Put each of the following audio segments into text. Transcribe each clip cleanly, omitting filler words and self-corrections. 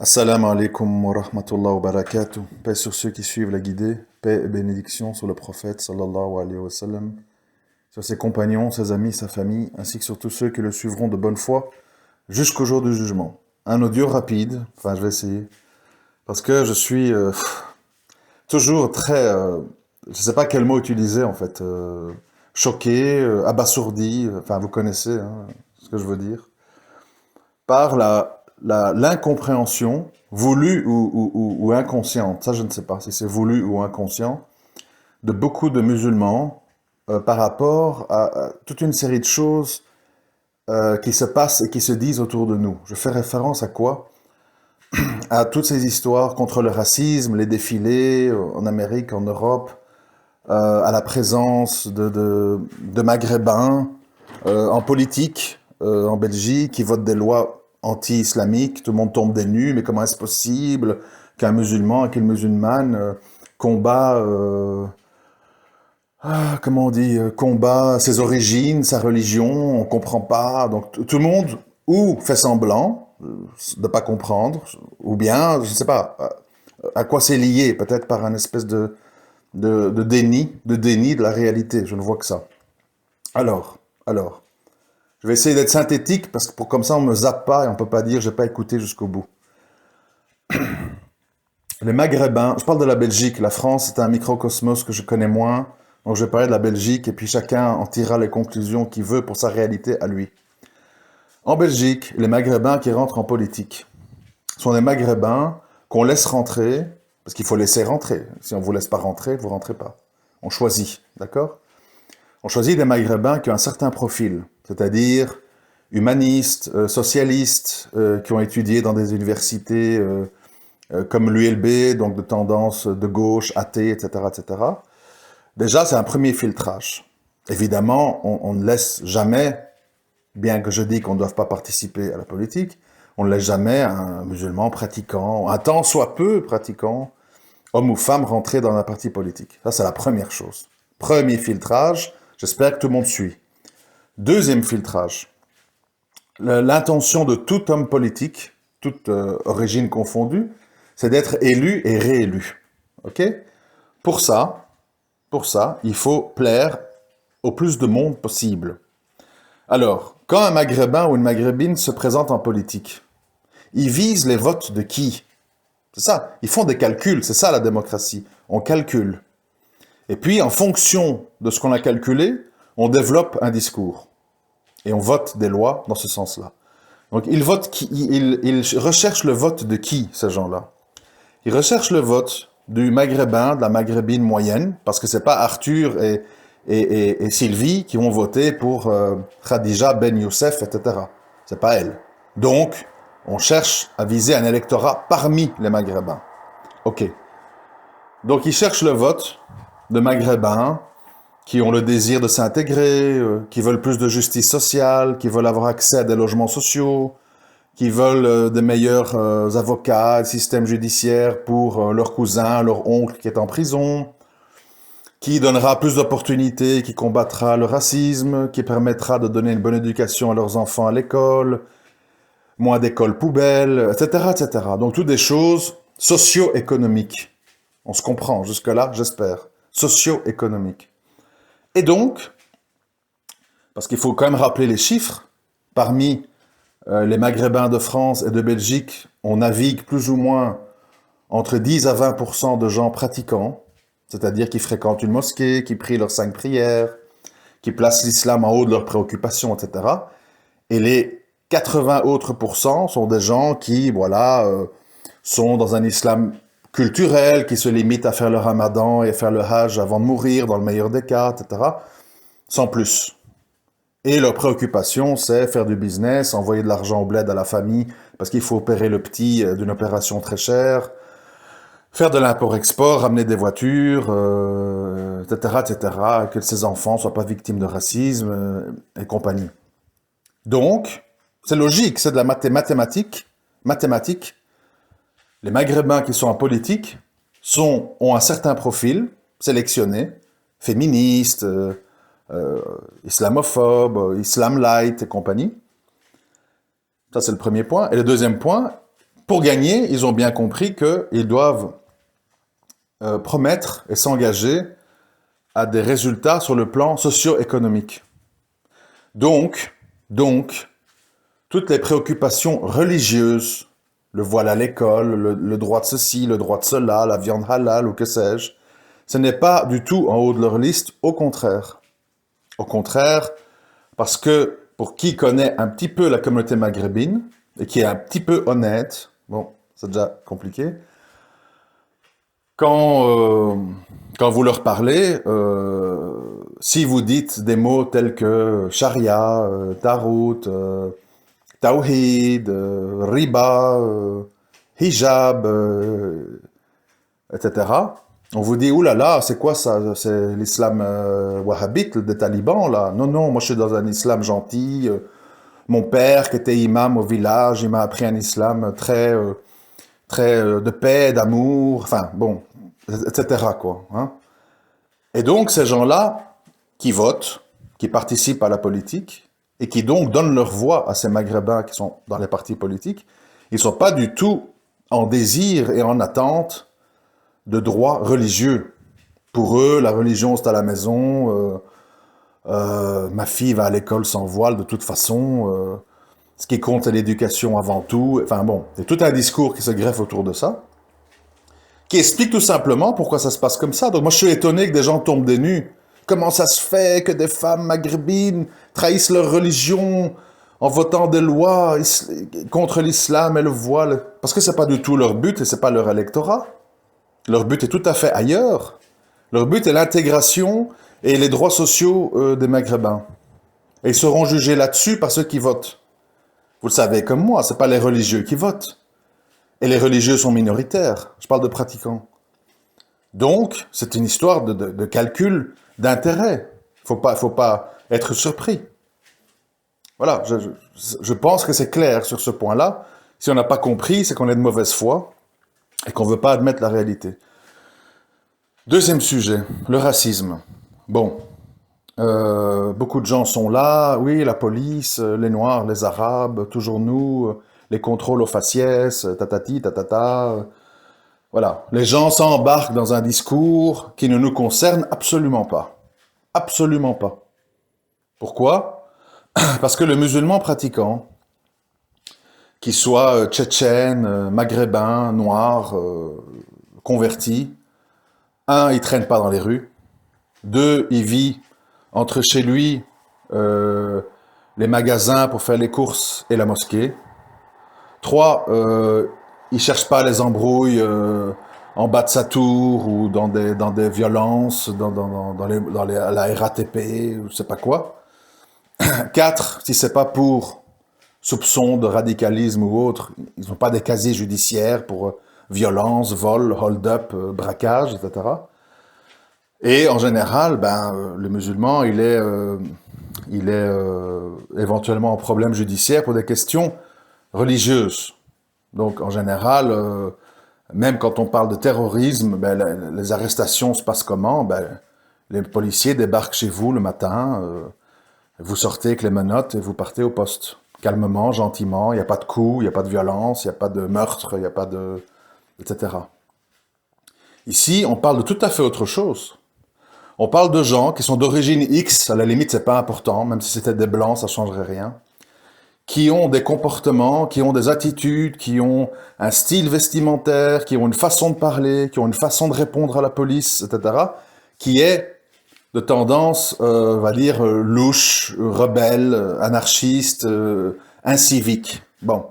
Assalamu alaikum wa rahmatullah wa barakatuh. Paix sur ceux qui suivent la guidée, paix et bénédiction sur le prophète sallallahu alayhi wa sallam, sur ses compagnons, ses amis, sa famille, ainsi que sur tous ceux qui le suivront de bonne foi jusqu'au jour du jugement. Un audio rapide, enfin je vais essayer, parce que je suis toujours très, je ne sais pas quel mot utiliser en fait, choqué, abasourdi, enfin vous connaissez ce que je veux dire, par l'incompréhension, voulue ou inconsciente, ça je ne sais pas si c'est voulu ou inconscient, de beaucoup de musulmans par rapport à toute une série de choses qui se passent et qui se disent autour de nous. Je fais référence à quoi? À toutes ces histoires contre le racisme, les défilés en Amérique, en Europe, à la présence de Maghrébins en politique, en Belgique, qui votent des lois anti-islamiques, tout le monde tombe des nues, mais comment est-ce possible qu'un musulman, qu'une musulmane combat, comment on dit, combat ses origines, sa religion, on comprend pas, donc tout le monde ou fait semblant de pas comprendre, ou bien, je sais pas, à quoi c'est lié, peut-être par un espèce de déni de la réalité, je ne vois que ça. Alors, je vais essayer d'être synthétique parce que comme ça on me zappe pas et on peut pas dire j'ai pas écouté jusqu'au bout. Les Maghrébins, je parle de la Belgique, la France c'est un microcosmos que je connais moins, donc je vais parler de la Belgique et puis chacun en tirera les conclusions qu'il veut pour sa réalité à lui. En Belgique, les Maghrébins qui rentrent en politique sont des Maghrébins qu'on laisse rentrer, parce qu'il faut laisser rentrer. Si on vous laisse pas rentrer, vous rentrez pas. On choisit, d'accord? On choisit des Maghrébins qui ont un certain profil, c'est-à-dire humanistes, socialistes, qui ont étudié dans des universités comme l'ULB, donc de tendance de gauche, athée, etc., etc. Déjà, c'est un premier filtrage. Évidemment, on ne laisse jamais, bien que je dis qu'on ne doive pas participer à la politique, on ne laisse jamais un musulman pratiquant, un tant soit peu pratiquant, homme ou femme, rentrer dans un parti politique. Ça, c'est la première chose. Premier filtrage, j'espère que tout le monde suit. Deuxième filtrage, l'intention de tout homme politique, toute origine confondue, c'est d'être élu et réélu. Ok? Pour ça, il faut plaire au plus de monde possible. Alors, quand un Maghrébin ou une Maghrébine se présente en politique, ils visent les votes de qui? C'est ça, ils font des calculs, c'est ça la démocratie. On calcule. Et puis, en fonction de ce qu'on a calculé, on développe un discours. Et on vote des lois dans ce sens-là. Donc, ils recherchent le vote de qui, ces gens-là? Ils recherchent le vote du Maghrébin, de la Maghrébine moyenne, parce que c'est pas Arthur et Sylvie qui vont voter pour Khadija Ben Youssef, etc. C'est pas elle. Donc, on cherche à viser un électorat parmi les Maghrébins. Ok. Donc, ils cherchent le vote de Maghrébins qui ont le désir de s'intégrer, qui veulent plus de justice sociale, qui veulent avoir accès à des logements sociaux, qui veulent des meilleurs avocats, un système judiciaire pour leur cousin, leur oncle qui est en prison, qui donnera plus d'opportunités, qui combattra le racisme, qui permettra de donner une bonne éducation à leurs enfants à l'école, moins d'écoles poubelles, etc., etc. Donc toutes des choses socio-économiques. On se comprend jusque-là, j'espère. Socio-économiques. Et donc, parce qu'il faut quand même rappeler les chiffres, parmi les Maghrébins de France et de Belgique, on navigue plus ou moins entre 10 à 20% de gens pratiquants, c'est-à-dire qui fréquentent une mosquée, qui prient leurs 5 prières, qui placent l'islam en haut de leurs préoccupations, etc. Et les 80 autres pourcents sont des gens qui, voilà, sont dans un islam culturel, qui se limitent à faire le ramadan et à faire le hajj avant de mourir, dans le meilleur des cas, etc. Sans plus. Et leur préoccupation, c'est faire du business, envoyer de l'argent au bled à la famille, parce qu'il faut opérer le petit d'une opération très chère, faire de l'import-export, ramener des voitures, etc., etc., que ses enfants soient pas victimes de racisme et compagnie. Donc, c'est logique, c'est de la mathématique. Les Maghrébins qui sont en politique ont un certain profil sélectionné, féministes, islamophobe, islam light et compagnie. Ça, c'est le premier point. Et le deuxième point, Pour gagner, ils ont bien compris qu'ils doivent promettre et s'engager à des résultats sur le plan socio-économique. Donc, toutes les préoccupations religieuses, le voile à l'école, le droit de ceci, le droit de cela, la viande halal ou que sais-je, ce n'est pas du tout en haut de leur liste, au contraire. Au contraire, parce que pour qui connaît un petit peu la communauté maghrébine, et qui est un petit peu honnête, bon, c'est déjà compliqué, quand vous leur parlez, si vous dites des mots tels que charia, tarout, tawhid, riba, hijab, etc., on vous dit, oulala, c'est quoi ça? C'est l'islam wahhabite, des talibans, là? Non, non, moi je suis dans un islam gentil. Mon père, qui était imam au village, il m'a appris un islam très de paix, d'amour, enfin, bon, etc., quoi. Hein. Et donc, ces gens-là, qui votent, qui participent à la politique, et qui donc donnent leur voix à ces Maghrébins qui sont dans les partis politiques, ils ne sont pas du tout en désir et en attente de droits religieux. Pour eux, la religion, c'est à la maison, ma fille va à l'école sans voile de toute façon, ce qui compte, c'est l'éducation avant tout. Enfin bon, c'est tout un discours qui se greffe autour de ça, qui explique tout simplement pourquoi ça se passe comme ça. Donc moi, je suis étonné que des gens tombent des nues. Comment ça se fait que des femmes maghrébines trahissent leur religion en votant des lois contre l'islam et le voile? Parce que c'est pas du tout leur but et c'est pas leur électorat. Leur but est tout à fait ailleurs. Leur but est l'intégration et les droits sociaux des Maghrébins. Et ils seront jugés là-dessus par ceux qui votent. Vous le savez comme moi, c'est pas les religieux qui votent. Et les religieux sont minoritaires. Je parle de pratiquants. Donc, c'est une histoire de calcul d'intérêt. Faut pas être surpris. Voilà, je pense que c'est clair sur ce point-là. Si on n'a pas compris, c'est qu'on est de mauvaise foi et qu'on ne veut pas admettre la réalité. Deuxième sujet, le racisme. Bon, beaucoup de gens sont là, oui, la police, les Noirs, les Arabes, toujours nous, les contrôles aux faciès, tatati, tatata. Voilà, les gens s'embarquent dans un discours qui ne nous concerne absolument pas. Absolument pas. Pourquoi? Parce que le musulman pratiquant, qu'il soit tchétchène, maghrébin, noir, converti, un, il traîne pas dans les rues. Deux, il vit entre chez lui, les magasins pour faire les courses et la mosquée. Trois, il cherche pas les embrouilles en bas de sa tour ou dans des violences, à la RATP, ou je sais pas quoi. Quatre, si c'est pas pour soupçons de radicalisme ou autre, ils n'ont pas des casiers judiciaires pour violence, vol, hold-up, braquage, etc. Et en général, le musulman, il est éventuellement en problème judiciaire pour des questions religieuses. Donc en général, même quand on parle de terrorisme, les arrestations se passent comment? Les policiers débarquent chez vous le matin, vous sortez avec les menottes et vous partez au poste. Calmement, gentiment, il n'y a pas de coups, il n'y a pas de violence, il n'y a pas de meurtre, il n'y a pas de... etc. Ici, on parle de tout à fait autre chose. On parle de gens qui sont d'origine X, à la limite c'est pas important, même si c'était des blancs, ça changerait rien, qui ont des comportements, qui ont des attitudes, qui ont un style vestimentaire, qui ont une façon de parler, qui ont une façon de répondre à la police, etc., qui est de tendance, on va dire, louche, rebelle, anarchiste, incivique. Bon.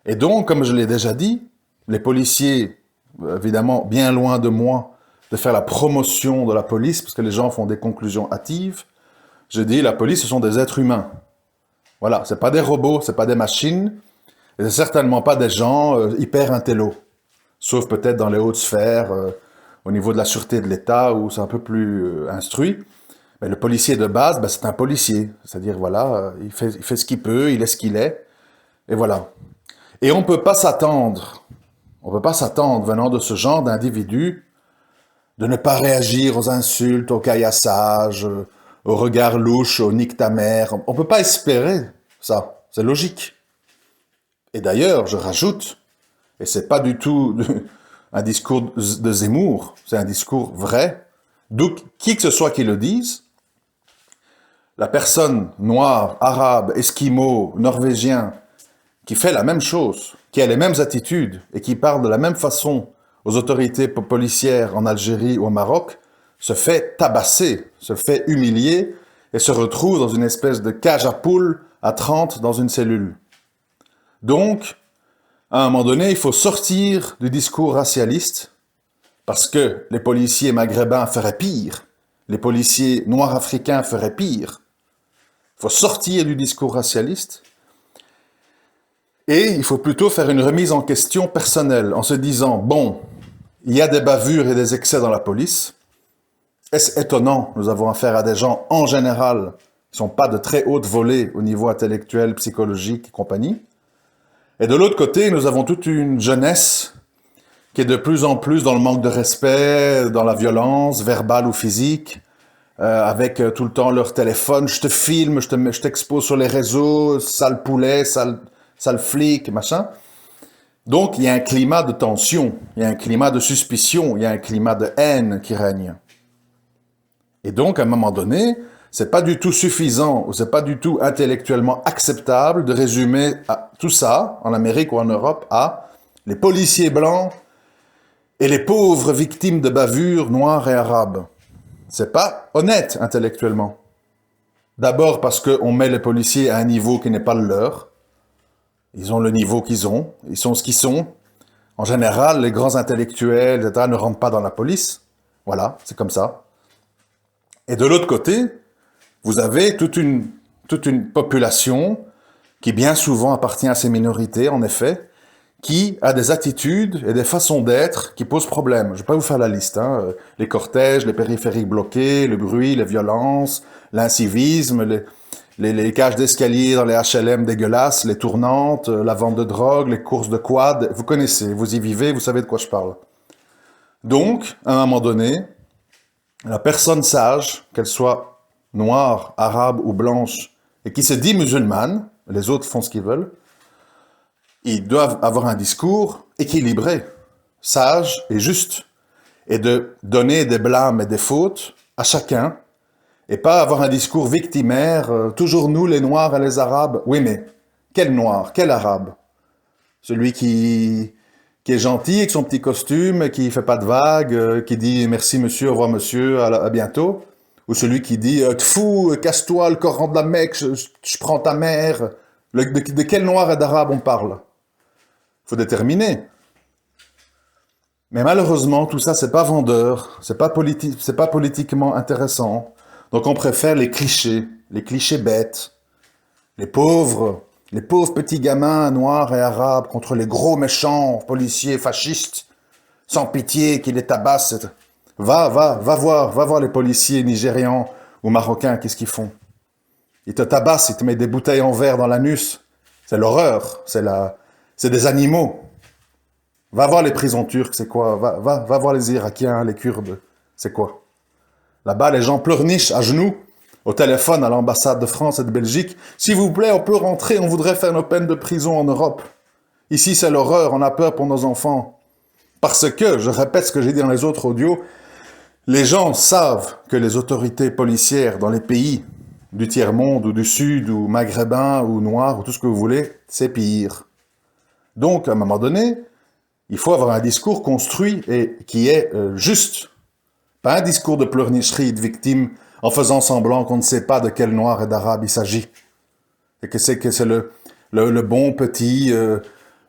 Et donc, comme je l'ai déjà dit, les policiers, évidemment, bien loin de moi, de faire la promotion de la police, parce que les gens font des conclusions hâtives, je dis, la police, ce sont des êtres humains. Voilà, c'est pas des robots, c'est pas des machines, et c'est certainement pas des gens hyper intello. Sauf peut-être dans les hautes sphères, au niveau de la sûreté de l'État, où c'est un peu plus instruit. Mais le policier de base, c'est un policier. C'est-à-dire, voilà, il fait ce qu'il peut, il est ce qu'il est, et voilà. Et on peut pas s'attendre, venant de ce genre d'individus, de ne pas réagir aux insultes, au caillassage, au regard louche, au nique ta mère. On peut pas espérer ça, c'est logique. Et d'ailleurs, je rajoute Et c'est pas du tout un discours de Zemmour, c'est un discours vrai. Donc, qui que ce soit qui le dise, la personne noire, arabe, esquimau, norvégien, qui fait la même chose, qui a les mêmes attitudes et qui parle de la même façon aux autorités policières en Algérie ou au Maroc, se fait tabasser, se fait humilier et se retrouve dans une espèce de cage à poules à 30 dans une cellule. Donc, à un moment donné, il faut sortir du discours racialiste parce que les policiers maghrébins feraient pire, les policiers noirs africains feraient pire. Il faut sortir du discours racialiste et il faut plutôt faire une remise en question personnelle en se disant, bon, il y a des bavures et des excès dans la police. Est-ce étonnant? Nous avons affaire à des gens, en général, qui ne sont pas de très haute volée au niveau intellectuel, psychologique et compagnie. Et de l'autre côté, nous avons toute une jeunesse qui est de plus en plus dans le manque de respect, dans la violence, verbale ou physique, avec tout le temps leur téléphone, je te filme, je t'expose sur les réseaux, sale poulet, sale flic, machin. Donc, il y a un climat de tension, il y a un climat de suspicion, il y a un climat de haine qui règne. Et donc, à un moment donné, c'est pas du tout suffisant, ou c'est pas du tout intellectuellement acceptable de résumer tout ça, en Amérique ou en Europe, à les policiers blancs et les pauvres victimes de bavures noires et arabes. C'est pas honnête intellectuellement. D'abord parce qu'on met les policiers à un niveau qui n'est pas le leur. Ils ont le niveau qu'ils ont, ils sont ce qu'ils sont. En général, les grands intellectuels, etc., ne rentrent pas dans la police. Voilà, c'est comme ça. Et de l'autre côté, vous avez toute une population qui bien souvent appartient à ces minorités, en effet, qui a des attitudes et des façons d'être qui posent problème. Je ne vais pas vous faire la liste. Les cortèges, les périphériques bloqués, le bruit, les violences, l'incivisme, les cages d'escalier dans les HLM dégueulasses, les tournantes, la vente de drogue, les courses de quad. Vous connaissez, vous y vivez, vous savez de quoi je parle. Donc, à un moment donné, la personne sage, qu'elle soit noire, arabe ou blanche, et qui se dit musulmane, les autres font ce qu'ils veulent, ils doivent avoir un discours équilibré, sage et juste, et de donner des blâmes et des fautes à chacun, et pas avoir un discours victimaire, toujours nous les noirs et les arabes. Oui, mais quel noir, quel arabe? Celui qui est gentil avec son petit costume, qui fait pas de vagues, qui dit merci monsieur, au revoir monsieur, à bientôt. Ou celui qui dit tfou, casse-toi, le Coran de la Mecque, je prends ta mère. De quel noir et d'arabe on parle? Faut déterminer. Mais malheureusement, tout ça, c'est pas vendeur, c'est pas politiquement intéressant. Donc on préfère les clichés bêtes, les pauvres petits gamins noirs et arabes contre les gros méchants policiers fascistes, sans pitié, qui les tabassent. Va voir les policiers nigérians ou marocains, qu'est-ce qu'ils font? Ils te tabassent, ils te mettent des bouteilles en verre dans l'anus. C'est l'horreur, c'est des animaux. Va voir les prisons turques, c'est quoi? Va voir les Irakiens, les Kurdes, c'est quoi? Là-bas, les gens pleurnichent à genoux, au téléphone à l'ambassade de France et de Belgique. S'il vous plaît, on peut rentrer, on voudrait faire nos peines de prison en Europe. Ici, c'est l'horreur, on a peur pour nos enfants. Parce que, je répète ce que j'ai dit dans les autres audios, les gens savent que les autorités policières dans les pays du tiers-monde ou du sud ou maghrébins ou noirs ou tout ce que vous voulez, c'est pire. Donc, à un moment donné, il faut avoir un discours construit et qui est juste. Pas un discours de pleurnicherie de victime en faisant semblant qu'on ne sait pas de quel noir et d'arabe il s'agit. Et que c'est le bon petit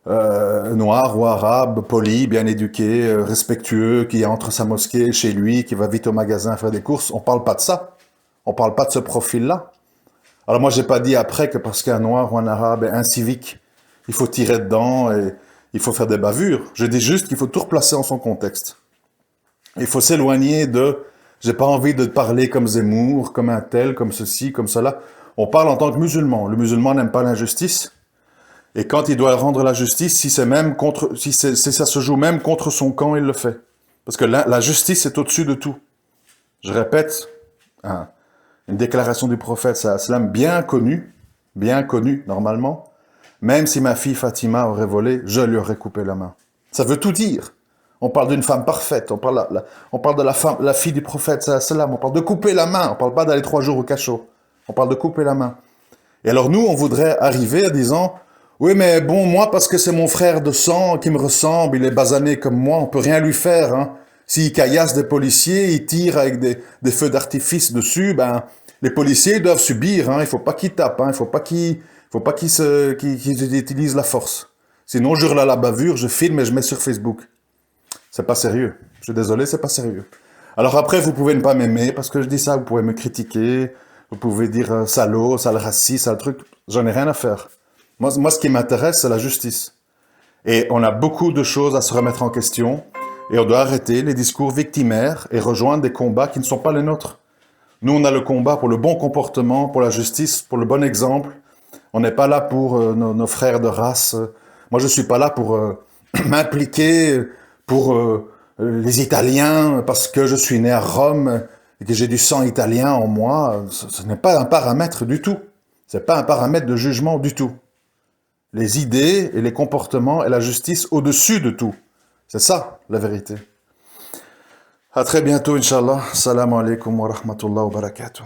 noir ou arabe, poli, bien éduqué, respectueux, qui entre sa mosquée chez lui, qui va vite au magasin faire des courses. On parle pas de ça. On parle pas de ce profil-là. Alors moi, j'ai pas dit après que parce qu'un noir ou un arabe est incivique, il faut tirer dedans et il faut faire des bavures. Je dis juste qu'il faut tout replacer en son contexte. Il faut s'éloigner de « j'ai pas envie de parler comme Zemmour, comme un tel, comme ceci, comme cela ». On parle en tant que musulman. Le musulman n'aime pas l'injustice. Et quand il doit rendre la justice, si ça se joue même contre son camp, il le fait. Parce que la justice est au-dessus de tout. Je répète, une déclaration du prophète sallam bien connue normalement. Même si ma fille Fatima aurait volé, je lui aurais coupé la main. Ça veut tout dire. On parle d'une femme parfaite, on parle de la femme, la fille du prophète, salam, on parle de couper la main, on parle pas d'aller 3 jours au cachot, on parle de couper la main. Et alors nous, on voudrait arriver en disant, oui mais bon, moi parce que c'est mon frère de sang qui me ressemble, il est basané comme moi, on peut rien lui faire. Hein. S'il caillasse des policiers, il tire avec des feux d'artifice dessus, ben les policiers doivent subir, hein. Il faut pas qu'ils tapent, hein. Il faut pas qu'ils qu'ils utilisent la force. Sinon, je hurle à la bavure, je filme et je mets sur Facebook. C'est pas sérieux. Je suis désolé, c'est pas sérieux. Alors après, vous pouvez ne pas m'aimer parce que je dis ça, vous pouvez me critiquer, vous pouvez dire salaud, sale raciste, sale truc. J'en ai rien à faire. Moi, ce qui m'intéresse, c'est la justice. Et on a beaucoup de choses à se remettre en question et on doit arrêter les discours victimaires et rejoindre des combats qui ne sont pas les nôtres. Nous, on a le combat pour le bon comportement, pour la justice, pour le bon exemple. On n'est pas là pour nos frères de race. Moi, je suis pas là pour m'impliquer pour les Italiens parce que je suis né à Rome et que j'ai du sang italien en moi. Ce n'est pas un paramètre du tout. C'est pas un paramètre de jugement du tout. Les idées et les comportements et la justice au-dessus de tout. C'est ça, la vérité. À très bientôt, Inch'Allah. Salam alaikum wa rahmatullah wa barakatuh.